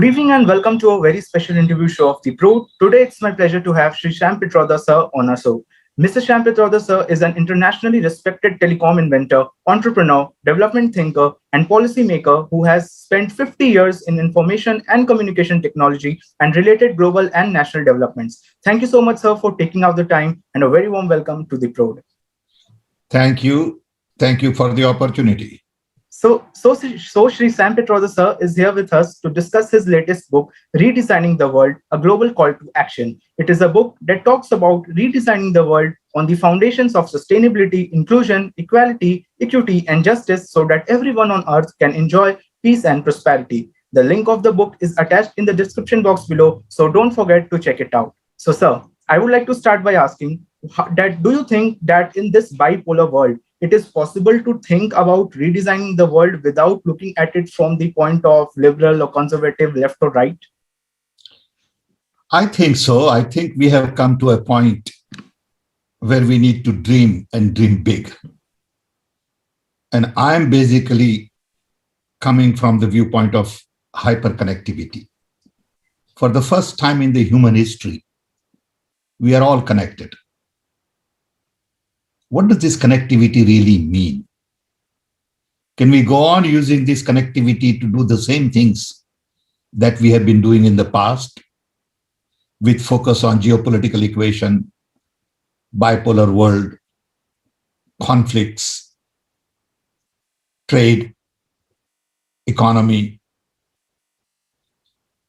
evening and welcome to a very special interview show of The Pro. Today it's my pleasure to have Sri Shyam Pitroda sir on our show. Mr. Shyam Pitroda sir is an internationally respected telecom inventor, entrepreneur, development thinker, and policymaker who has spent 50 years in information and communication technology and related global and national developments. Thank you so much, sir, for taking out the time and a very warm welcome to The Pro. Thank you. Thank you for the opportunity. So Shri Sam Petroda sir is here with us to discuss his latest book, Redesigning the World, a global call to action. It is a book that talks about redesigning the world on the foundations of sustainability, inclusion, equality, equity, and justice so that everyone on earth can enjoy peace and prosperity. The link of the book is attached in the description box below, so don't forget to check it out. So, sir, I would like to start by asking that do you think that in this bipolar world, it is possible to think about redesigning the world without looking at it from the point of liberal or conservative, left or right? I think so. I think we have come to a point where we need to dream and dream big. And I'm basically coming from the viewpoint of hyperconnectivity. For the first time in the human history, we are all connected. What does this connectivity really mean? Can we go on using this connectivity to do the same things that we have been doing in the past with focus on geopolitical equation, bipolar world, conflicts, trade, economy,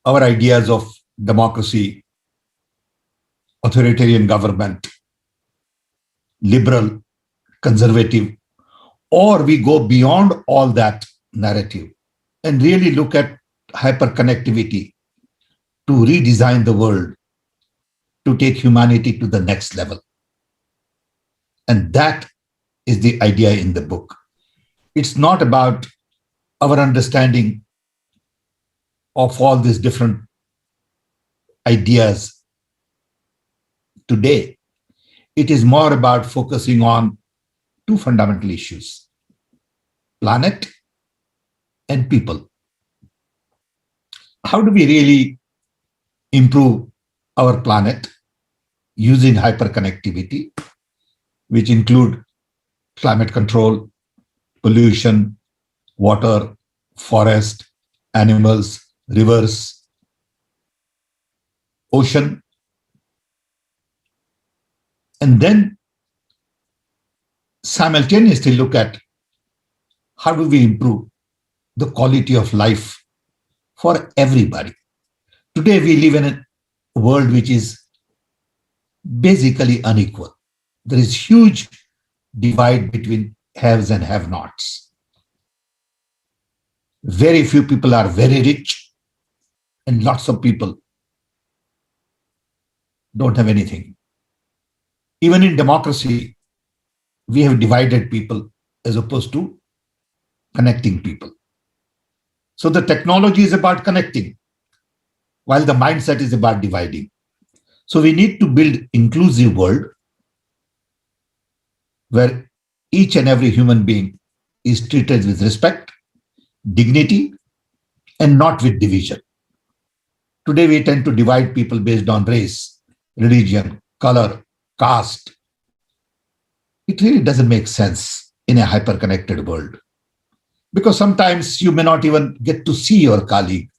our ideas of democracy, authoritarian government, liberal, conservative, or we go beyond all that narrative and really look at hyperconnectivity to redesign the world, to take humanity to the next level. And that is the idea in the book. It's not about our understanding of all these different ideas today. It is more about focusing on two fundamental issues, planet and people. How do we really improve our planet using hyperconnectivity, which include climate control, pollution, water, forest, animals, rivers, ocean, and then simultaneously look at how do we improve the quality of life for everybody. Today, we live in a world which is basically unequal. There is huge divide between haves and have-nots. Very few people are very rich, and lots of people don't have anything. Even in democracy, we have divided people as opposed to connecting people. So the technology is about connecting, while the mindset is about dividing. So we need to build inclusive world where each and every human being is treated with respect, dignity, and not with division. Today, we tend to divide people based on race, religion, color, caste. It really doesn't make sense in a hyper-connected world, because sometimes you may not even get to see your colleague,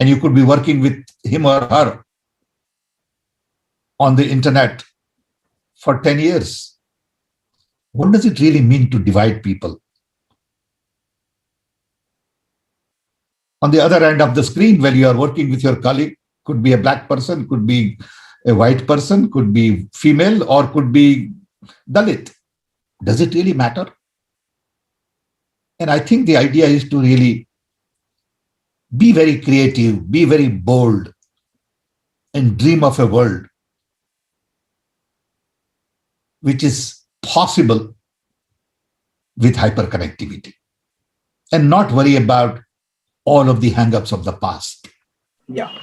and you could be working with him or her on the internet for 10 years. What does it really mean to divide people? On the other end of the screen, when you are working with your colleague, could be a black person, could be a white person, could be female, or could be Dalit. Does it really matter? And I think the idea is to really be very creative, be very bold, and dream of a world which is possible with hyperconnectivity, and not worry about all of the hang-ups of the past. Yeah.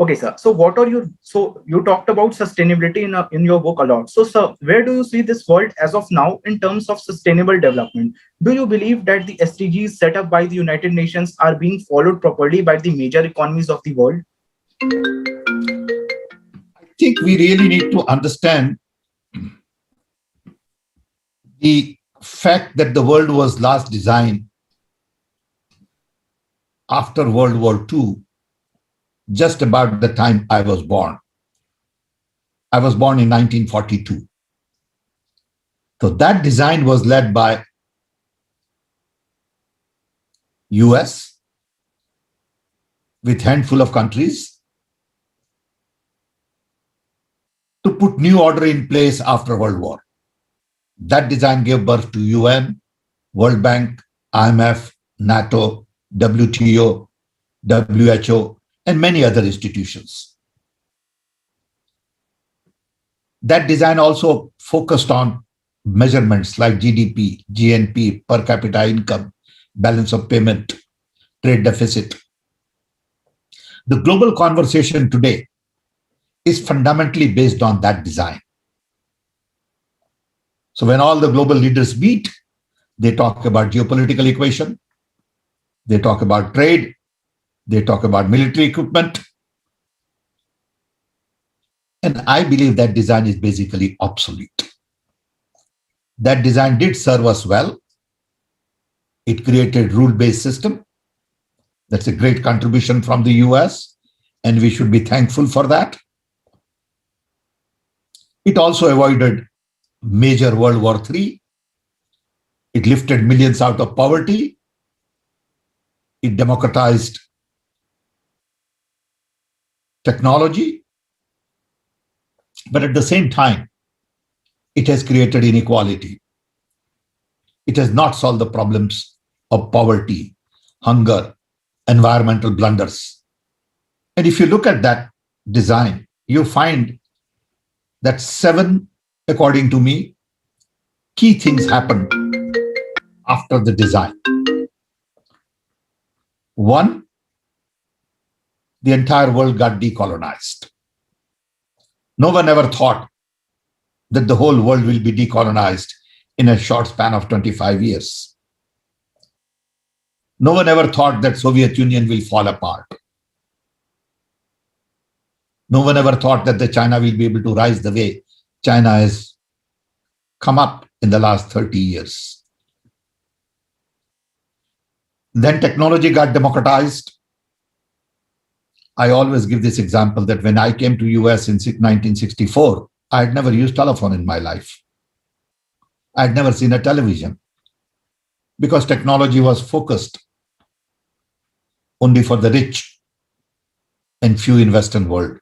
Okay, sir. So what are your, so you talked about sustainability in your book a lot. So, sir, where do you see this world as of now in terms of sustainable development? Do you believe that the SDGs set up by the United Nations are being followed properly by the major economies of the world? I think we really need to understand the fact that the world was last designed after World War II, just about the time I was born. I was born in 1942. So that design was led by US with handful of countries to put new order in place after World War. That design gave birth to UN, World Bank, IMF, NATO, WTO, WHO, and many other institutions. That design also focused on measurements like GDP, GNP, per capita income, balance of payment, trade deficit. The global conversation today is fundamentally based on that design. So when all the global leaders meet, they talk about geopolitical equation, they talk about trade, they talk about military equipment. And I believe that design is basically obsolete. That design did serve us well. It created rule-based system. That's a great contribution from the US, and we should be thankful for that. It also avoided major World War III. It lifted millions out of poverty. It democratized technology. But at the same time, it has created inequality. It has not solved the problems of poverty, hunger, environmental blunders. And if you look at that design, you find that 7, according to me, key things happened after the design. 1, the entire world got decolonized. No one ever thought that the whole world will be decolonized in a short span of 25 years. No one ever thought that Soviet Union will fall apart. No one ever thought that the China will be able to rise the way China has come up in the last 30 years. Then technology got democratized. I always give this example that when I came to US in 1964, I had never used telephone in my life. I had never seen a television because technology was focused only for the rich and few in Western world.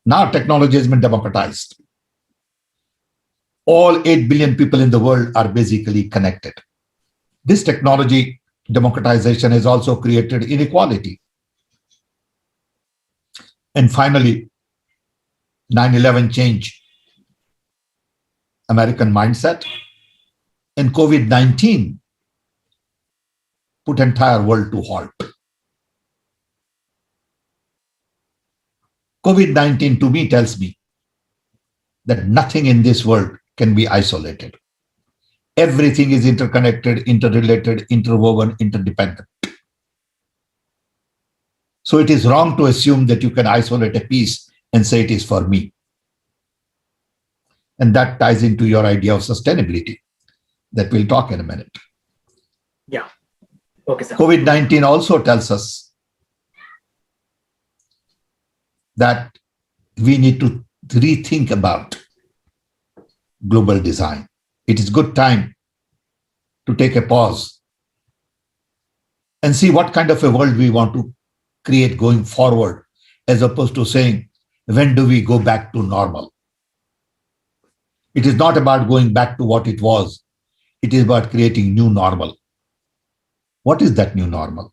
Now technology has been democratized. All 8 billion people in the world are basically connected. This technology democratization has also created inequality. And finally, 9/11 changed American mindset, and COVID-19 put entire world to halt. COVID-19 to me tells me that nothing in this world can be isolated. Everything is interconnected, interrelated, interwoven, interdependent. So it is wrong to assume that you can isolate a piece and say it is for me. And that ties into your idea of sustainability that we'll talk in a minute. Yeah. Okay, sir. COVID-19 also tells us that we need to rethink about global design. It is good time to take a pause and see what kind of a world we want to create going forward, as opposed to saying, when do we go back to normal? It is not about going back to what it was. It is about creating new normal. What is that new normal?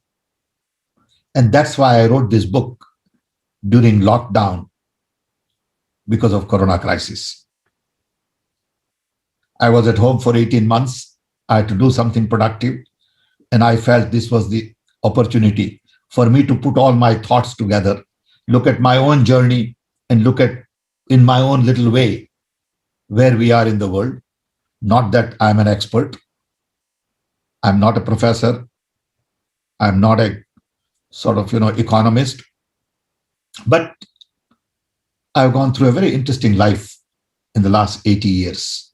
And that's why I wrote this book during lockdown because of Corona crisis. I was at home for 18 months. I had to do something productive. And I felt this was the opportunity for me to put all my thoughts together look at my own journey, and look at in my own little way where we are in the world. Not that I'm an expert, I'm not a professor, I'm not a sort of, economist, but I've gone through a very interesting life in the last 80 years.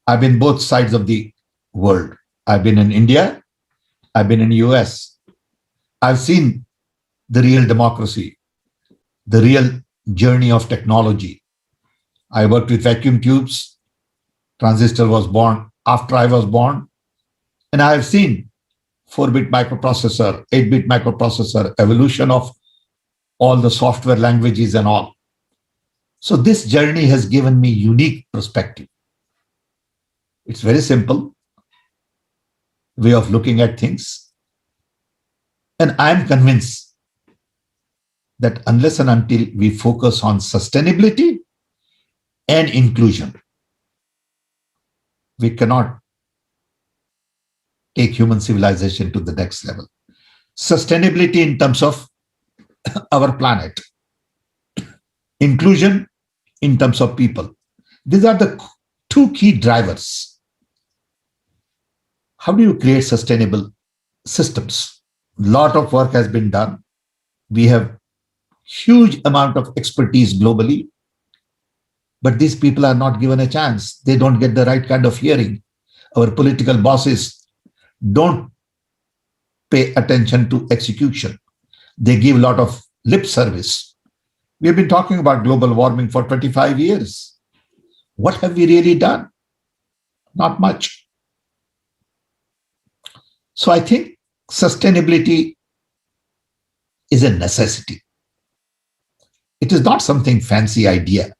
I've been both sides of the world. I've been in India, I've been in US. I've seen the real democracy, the real journey of technology. I worked with vacuum tubes. Transistor was born after I was born. And I have seen 4-bit microprocessor, 8-bit microprocessor, evolution of all the software languages and all. So this journey has given me unique perspective. It's very simple way of looking at things. And I'm convinced that unless and until we focus on sustainability and inclusion, we cannot take human civilization to the next level. Sustainability in terms of our planet, inclusion in terms of people. These are the two key drivers. How do you create sustainable systems? A lot of work has been done. We have huge amount of expertise globally, but these people are not given a chance. They don't get the right kind of hearing. Our political bosses don't pay attention to execution. They give a lot of lip service. We have been talking about global warming for 25 years. What have we really done? Not much. So I think sustainability is a necessity. It is not something fancy idea.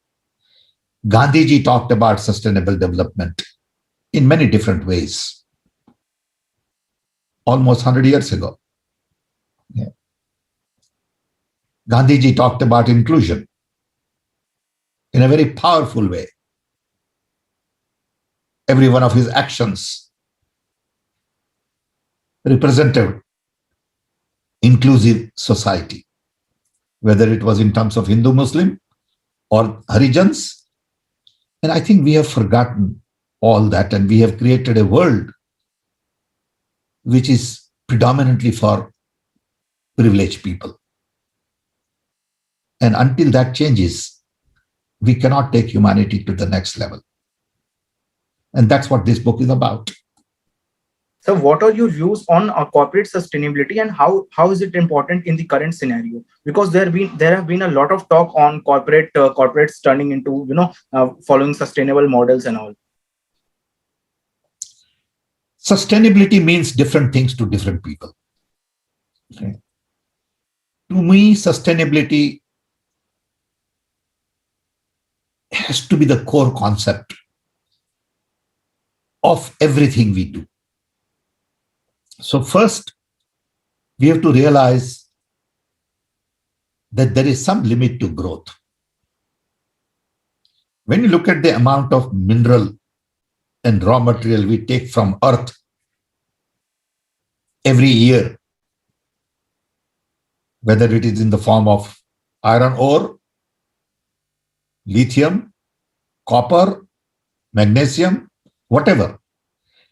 Gandhiji talked about sustainable development in many different ways, almost 100 years ago. Yeah. Gandhiji talked about inclusion in a very powerful way. Every one of his actions represented inclusive society, whether it was in terms of Hindu, Muslim, or Harijans. And I think we have forgotten all that, and we have created a world which is predominantly for privileged people. And until that changes, we cannot take humanity to the next level. And that's what this book is about. So what are your views on corporate sustainability, and how is it important in the current scenario? Because there have been a lot of talk on corporates turning into following sustainable models and all. Sustainability means different things to different people. Okay. To me, sustainability has to be the core concept of everything we do. So first, we have to realize that there is some limit to growth. When you look at the amount of mineral and raw material we take from Earth every year, whether it is in the form of iron ore, lithium, copper, magnesium, whatever,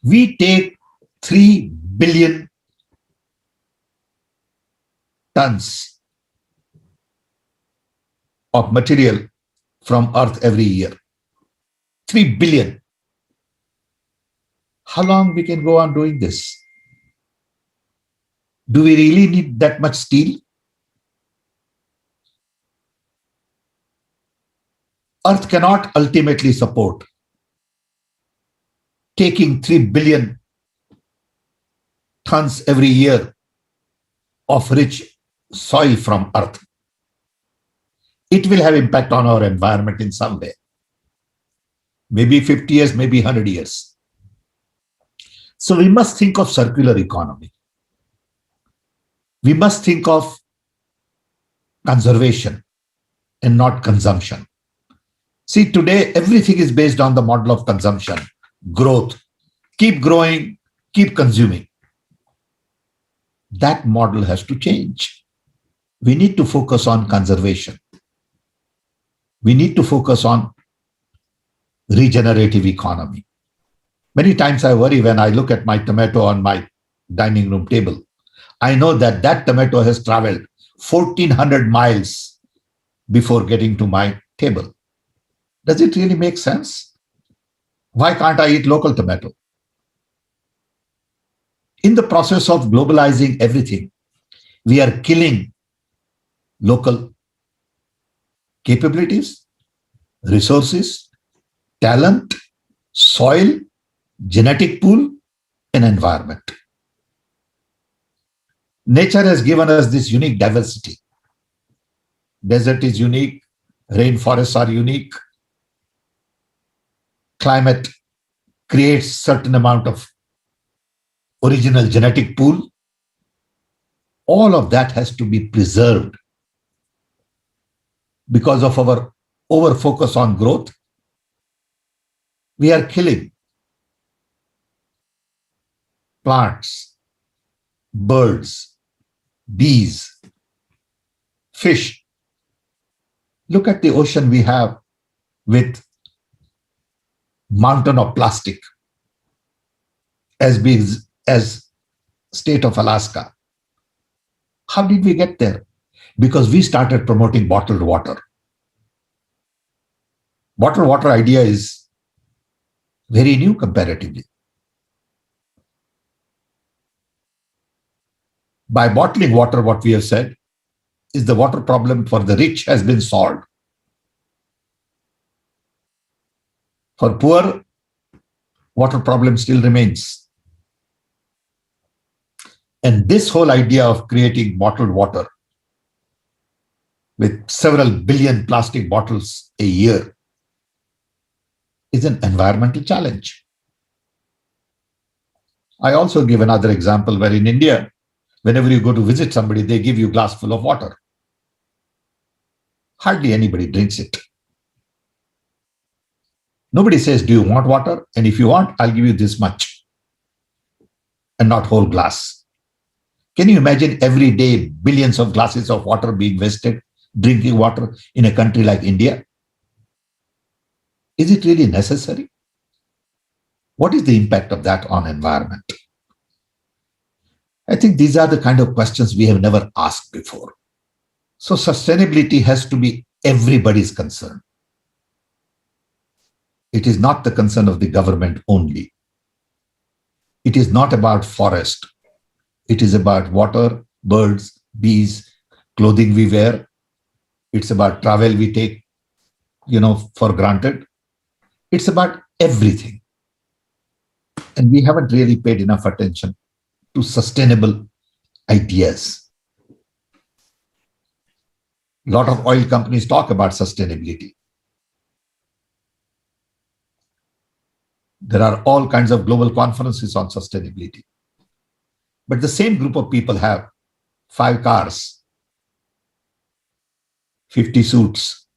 we take 3 billion tons of material from Earth every year. 3 billion. How long we can go on doing this? Do we really need that much steel? Earth cannot ultimately support taking 3 billion tons every year of rich soil from Earth. It will have impact on our environment in some way. Maybe 50 years, maybe 100 years. So we must think of circular economy. We must think of conservation and not consumption. See, today, everything is based on the model of consumption, growth. Keep growing, keep consuming. That model has to change. We need to focus on conservation. We need to focus on regenerative economy. Many times I worry when I look at my tomato on my dining room table. I know that that tomato has traveled 1400 miles before getting to my table. Does it really make sense? Why can't I eat local tomato? In the process of globalizing everything, we are killing local capabilities, resources, talent, soil, genetic pool, and environment. Nature has given us this unique diversity. Desert is unique, rainforests are unique, climate creates certain amount of original genetic pool. All of that has to be preserved. Because of our over focus on growth, we are killing plants, birds, bees, fish. Look at the ocean we have with mountain of plastic as big as state of Alaska. How did we get there? Because we started promoting bottled water. Bottled water idea is very new comparatively. By bottling water, what we have said is the water problem for the rich has been solved. For poor, water problem still remains. And this whole idea of creating bottled water with several billion plastic bottles a year is an environmental challenge. I also give another example where in India, whenever you go to visit somebody, they give you a glass full of water. Hardly anybody drinks it. Nobody says, do you want water? And if you want, I'll give you this much. And not whole glass. Can you imagine every day billions of glasses of water being wasted, drinking water in a country like India? Is it really necessary? What is the impact of that on environment? I think these are the kind of questions we have never asked before. So sustainability has to be everybody's concern. It is not the concern of the government only. It is not about forest. It is about water, birds, bees, clothing we wear. It's about travel we take, for granted. It's about everything. And we haven't really paid enough attention to sustainable ideas. A lot of oil companies talk about sustainability. There are all kinds of global conferences on sustainability. But the same group of people have 5 cars, 50 suits.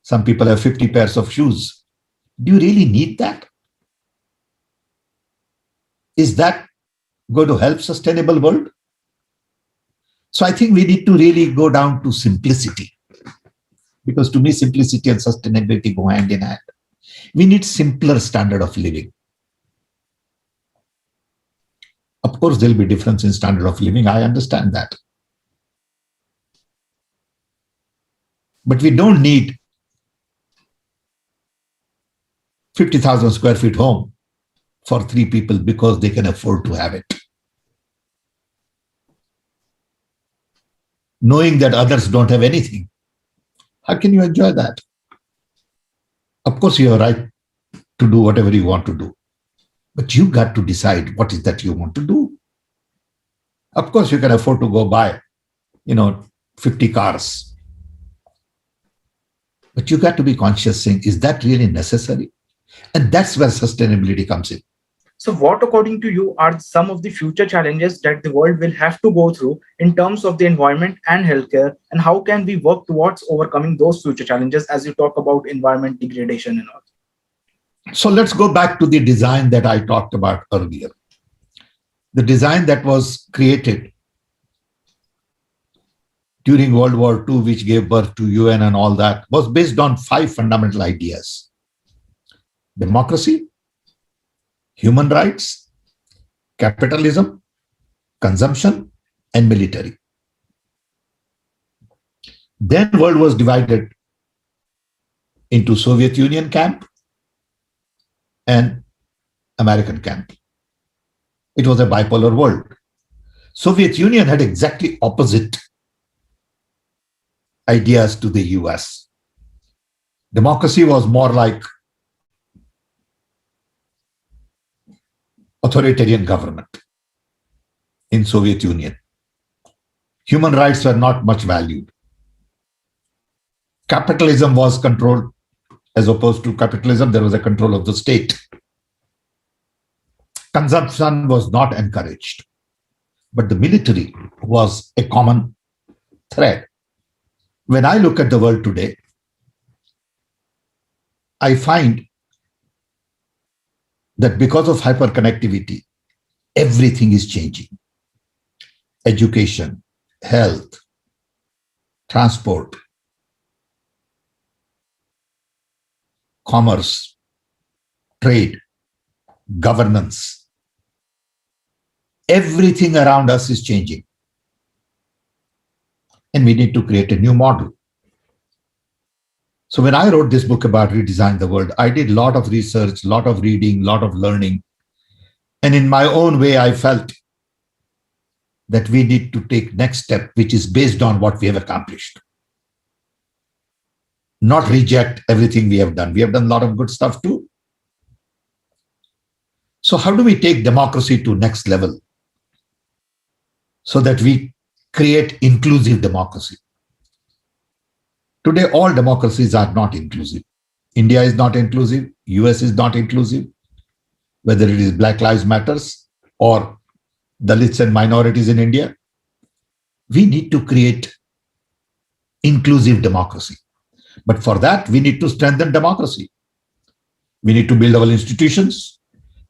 Some people have 50 pairs of shoes. Do you really need that? Is that going to help sustainable world? So I think we need to really go down to simplicity. Because to me, simplicity and sustainability go hand in hand. We need simpler standard of living. Of course, there'll be difference in standard of living. I understand that. But we don't need 50,000 square feet home for 3 people because they can afford to have it. Knowing that others don't have anything. How can you enjoy that? Of course, you have a right to do whatever you want to do. But you got to decide what is that you want to do. Of course, you can afford to go buy, 50 cars. But you got to be conscious saying, is that really necessary? And that's where sustainability comes in. So what, according to you, are some of the future challenges that the world will have to go through in terms of the environment and healthcare? And how can we work towards overcoming those future challenges as you talk about environment degradation and all? So let's go back to the design that I talked about earlier. The design that was created during World War II, which gave birth to UN and all that, was based on 5 fundamental ideas: democracy, human rights, capitalism, consumption, and military. Then world was divided into Soviet Union camp and American camp. It was a bipolar world. Soviet Union had exactly opposite ideas to the US. Democracy was more like authoritarian government in Soviet Union. Human rights were not much valued. Capitalism was controlled. As opposed to capitalism, there was a control of the state. Consumption was not encouraged, but the military was a common thread. When I look at the world today, I find that because of hyperconnectivity, everything is changing. Education, health, transport, commerce, trade, governance. Everything around us is changing. And we need to create a new model. So when I wrote this book about Redesign the World, I did a lot of research, a lot of reading, a lot of learning. And in my own way, I felt that we need to take next step, which is based on what we have accomplished. Not reject everything we have done. We have done a lot of good stuff too. So how do we take democracy to next level so that we create inclusive democracy? Today, all democracies are not inclusive. India is not inclusive. US is not inclusive. Whether it is Black Lives Matters or Dalits and minorities in India, we need to create inclusive democracy. But for that, we need to strengthen democracy. We need to build our institutions.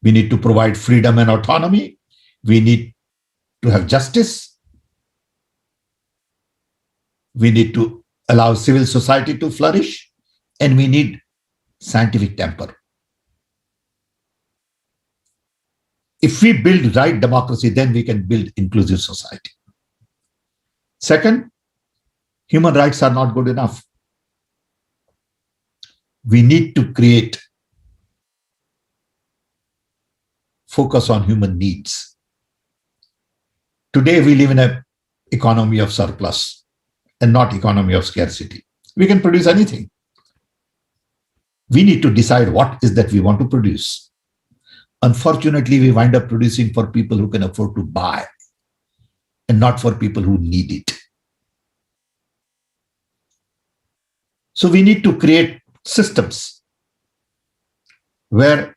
We need to provide freedom and autonomy. We need to have justice. We need to allow civil society to flourish. And we need scientific temper. If we build right democracy, then we can build inclusive society. Second, human rights are not good enough. We need to create focus on human needs. Today, we live in an economy of surplus and not economy of scarcity. We can produce anything. We need to decide what is that we want to produce. Unfortunately, we wind up producing for people who can afford to buy and not for people who need it. So we need to create systems where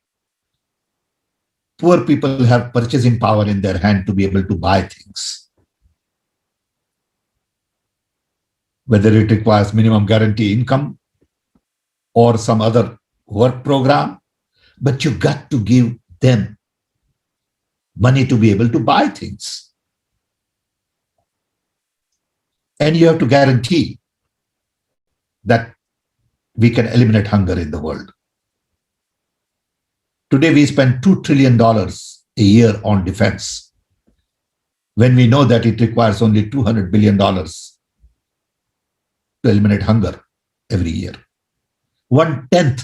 poor people have purchasing power in their hand to be able to buy things. Whether it requires minimum guarantee income or some other work program, but you got to give them money to be able to buy things. And you have to guarantee that we can eliminate hunger in the world. Today, we spend $2 trillion a year on defense, when we know that it requires only $200 billion to eliminate hunger every year. 1/10.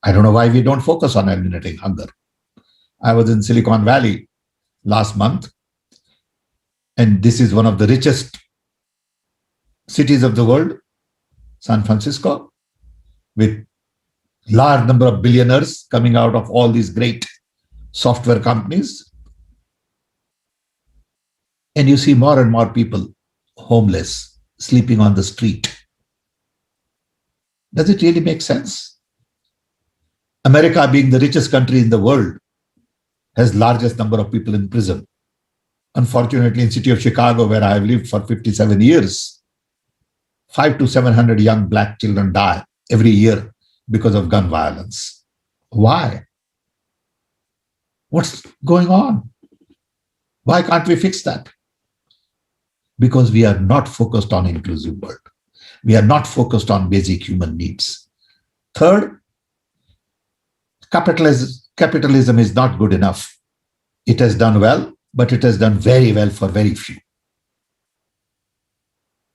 I don't know why we don't focus on eliminating hunger. I was in Silicon Valley last month, and this is one of the richest cities of the world, San Francisco, with large number of billionaires coming out of all these great software companies. And you see more and more people homeless, sleeping on the street. Does it really make sense? America, being the richest country in the world, has largest number of people in prison. Unfortunately, in the city of Chicago, where I have lived for 57 years, 500 to 700 young Black children die every year because of gun violence. Why? What's going on? Why can't we fix that? because we are not focused on inclusive world. We are not focused on basic human needs. Third, capitalism is not good enough. It has done well, but it has done very well for very few.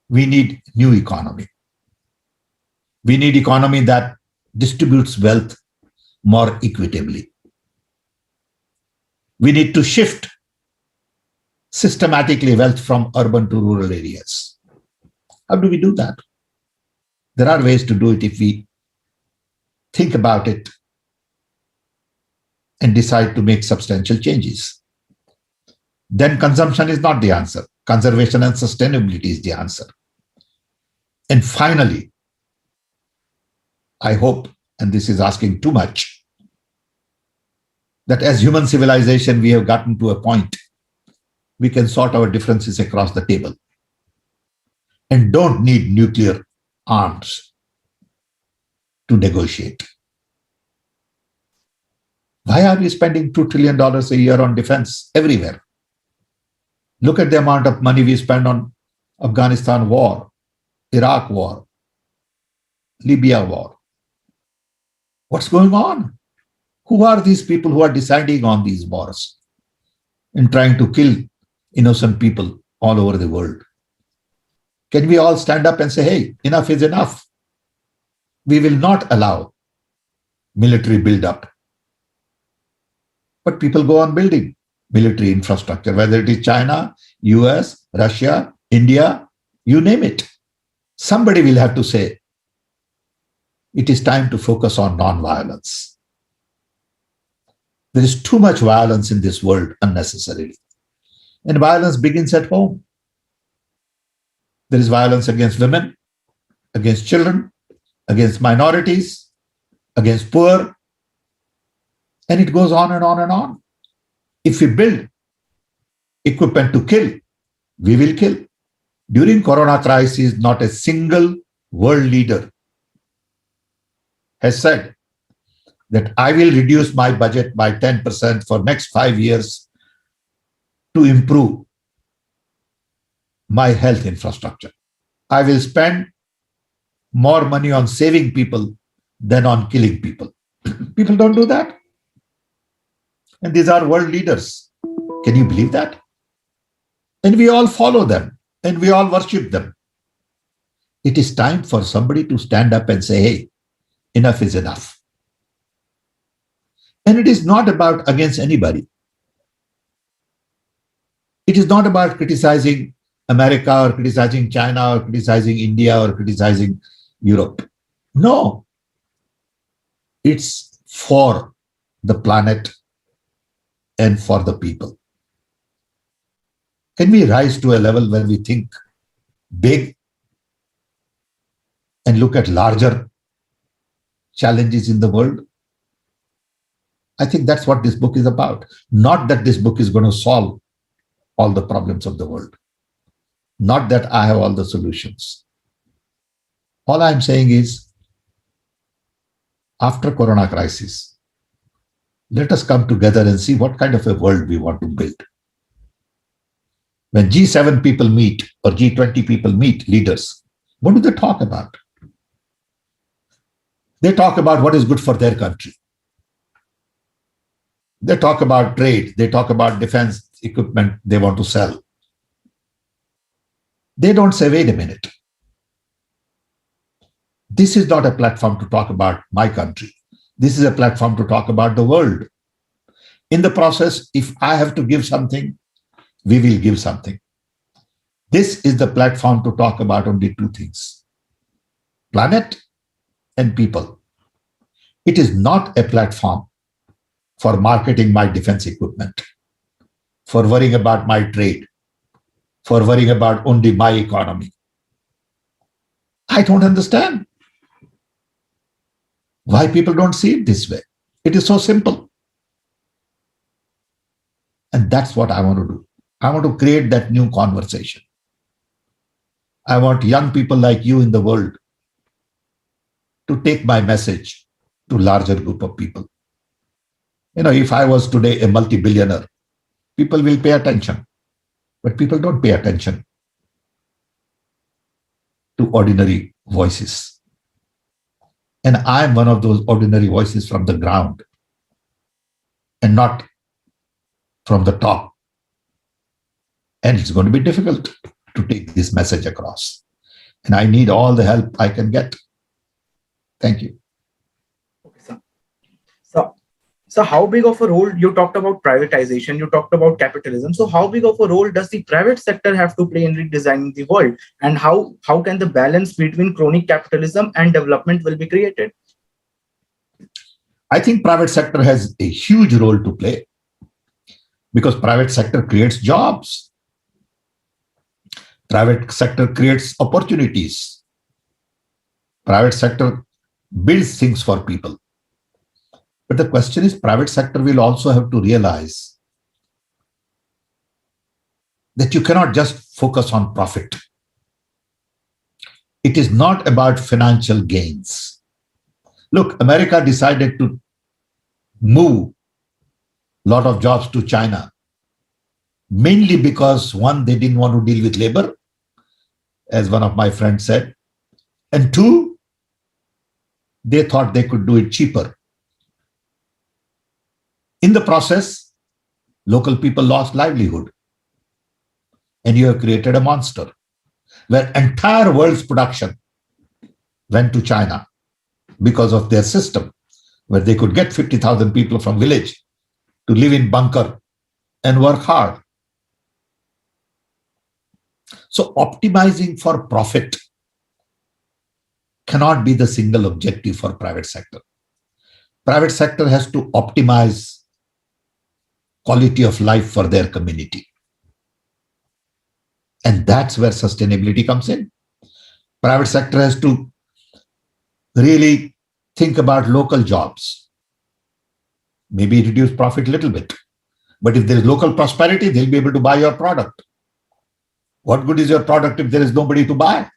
We need new economy. We need economy that distributes wealth more equitably. We need to shift systematically wealth from urban to rural areas. How do we do that? There are ways to do it if we think about it and decide to make substantial changes. Then consumption is not the answer. Conservation and sustainability is the answer. And finally, I hope, and this is asking too much, that as human civilization, we have gotten to a point we can sort our differences across the table and don't need nuclear arms to negotiate. Why are we spending $2 trillion a year on defense everywhere? Look at the amount of money we spend on Afghanistan war, Iraq war, Libya war. What's going on? Who are these people who are deciding on these wars and trying to kill innocent people all over the world? Can we all stand up and say, hey, enough is enough? We will not allow military buildup. But people go on building military infrastructure, whether it is China, US, Russia, India, you name it. Somebody will have to say, it is time to focus on non-violence. There is too much violence in this world unnecessarily. And violence begins at home. There is violence against women, against children, against minorities, against poor, and it goes on and on and on. If we build equipment to kill, we will kill. During Corona crisis, not a single world leader has said that I will reduce my budget by 10% for next 5 years to improve my health infrastructure. I will spend more money on saving people than on killing people. People don't do that. And these are world leaders. Can you believe that? And we all follow them and we all worship them. It is time for somebody to stand up and say, hey, enough is enough. And it is not about against anybody. It is not about criticizing America or criticizing China or criticizing India or criticizing Europe. No. It's for the planet and for the people. Can we rise to a level where we think big and look at larger challenges in the world? I think that's what this book is about. Not that this book is going to solve all the problems of the world. Not that I have all the solutions. All I'm saying is, after Corona crisis, let us come together and see what kind of a world we want to build. When G7 people meet or G20 people meet leaders, what do they talk about? They talk about what is good for their country. They talk about trade. They talk about defense equipment they want to sell. They don't say, wait a minute. This is not a platform to talk about my country. This is a platform to talk about the world. In the process, if I have to give something, we will give something. This is the platform to talk about only two things: planet and people. It is not a platform for marketing my defense equipment, for worrying about my trade, for worrying about only my economy. I don't understand why people don't see it this way. It is so simple. And that's what I want to do. I want to create that new conversation. I want young people like you in the world to take my message to a larger group of people. You know, if I was today a multi-billionaire, people will pay attention. But people don't pay attention to ordinary voices. And I'm one of those ordinary voices from the ground and not from the top. And it's going to be difficult to take this message across. And I need all the help I can get. Thank you. Okay, sir. So how big of a role, you talked about privatization, you talked about capitalism. So how big of a role does the private sector have to play in redesigning the world? And how can the balance between chronic capitalism and development will be created? I think private sector has a huge role to play because private sector creates jobs. Private sector creates opportunities. Private sector builds things for people. But the question is, private sector will also have to realize that you cannot just focus on profit. It is not about financial gains. Look, America decided to move a lot of jobs to China, mainly because, one, they didn't want to deal with labor, as one of my friends said, and two, they thought they could do it cheaper. In the process, local people lost livelihood. And you have created a monster where entire world's production went to China because of their system, where they could get 50,000 people from village to live in bunker and work hard. So optimizing for profit cannot be the single objective for private sector. Private sector has to optimize quality of life for their community. And that's where sustainability comes in. Private sector has to really think about local jobs. Maybe reduce profit a little bit. But if there is local prosperity, they'll be able to buy your product. What good is your product if there is nobody to buy?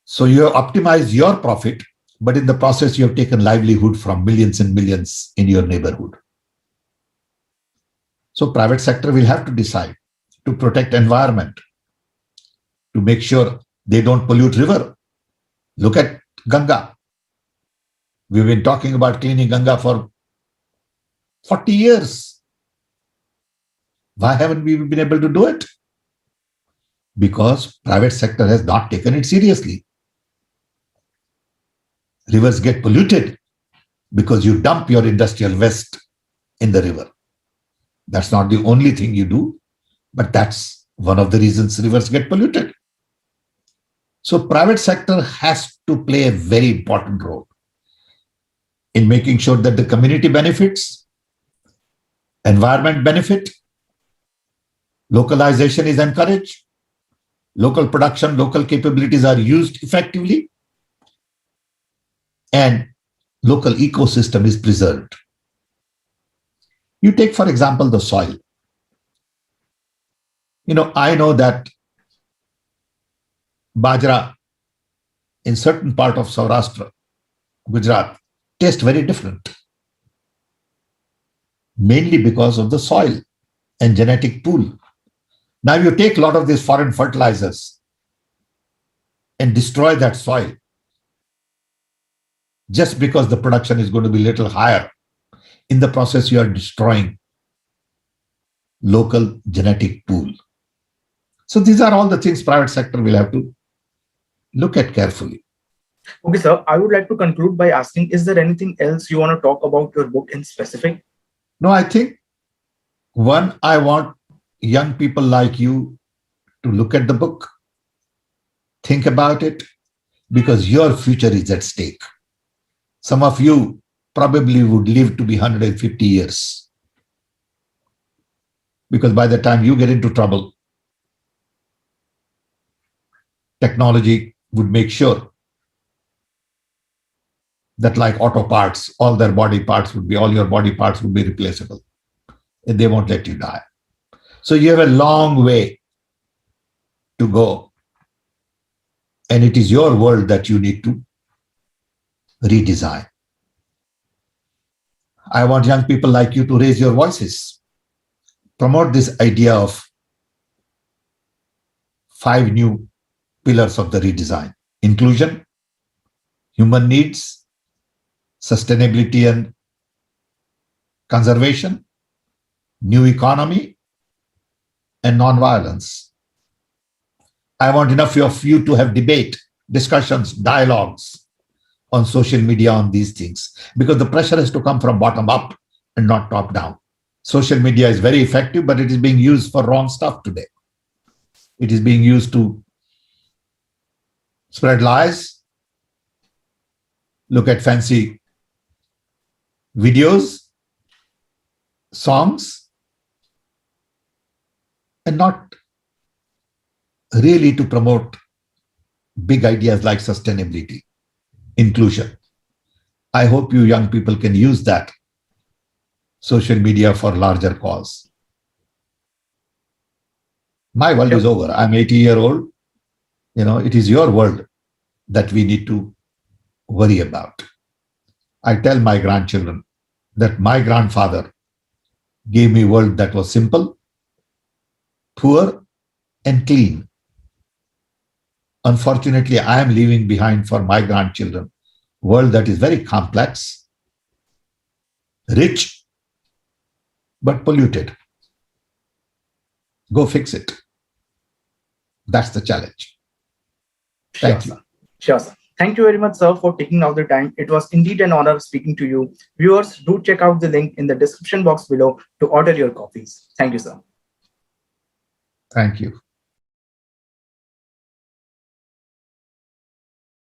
So you have optimized your profit, but in the process, you have taken livelihood from millions and millions in your neighborhood. So private sector will have to decide to protect environment, to make sure they don't pollute river. Look at Ganga. We've been talking about cleaning Ganga for 40 years. Why haven't we been able to do it? Because private sector has not taken it seriously. Rivers get polluted because you dump your industrial waste in the river. That's not the only thing you do, but that's one of the reasons rivers get polluted. So private sector has to play a very important role in making sure that the community benefits, environment benefit, localization is encouraged, local production, local capabilities are used effectively, and local ecosystem is preserved. You take, for example, the soil. I know that bajra in certain part of Saurashtra, Gujarat, tastes very different. Mainly because of the soil and genetic pool. Now you take a lot of these foreign fertilizers and destroy that soil just because the production is going to be a little higher. In the process, you are destroying local genetic pool. So these are all the things private sector will have to look at carefully. Okay, sir, I would like to conclude by asking, is there anything else you want to talk about your book in specific? No, I think, one, I want young people like you to look at the book, think about it, because your future is at stake. Some of you probably would live to be 150 years. Because by the time you get into trouble, technology would make sure that, like auto parts, all your body parts would be replaceable. And they won't let you die. So you have a long way to go. And it is your world that you need to redesign. I want young people like you to raise your voices. Promote this idea of 5 new pillars of the redesign: inclusion, human needs, sustainability and conservation, new economy, and non-violence. I want enough of you to have debate, discussions, dialogues on social media on these things, because the pressure has to come from bottom up and not top down. Social media is very effective, but it is being used for wrong stuff today. It is being used to spread lies, look at fancy videos, songs, and not really to promote big ideas like sustainability, inclusion. I hope you young people can use that social media for larger cause. My world is over. I'm 80-year-old. It is your world that we need to worry about. I tell my grandchildren that my grandfather gave me a world that was simple, poor, and clean. Unfortunately, I am leaving behind for my grandchildren a world that is very complex, rich, but polluted. Go fix it. That's the challenge. Thank you. Sure, sir. Thank you very much, sir, for taking out the time. It was indeed an honor speaking to you. Viewers, do check out the link in the description box below to order your copies. Thank you, sir. Thank you.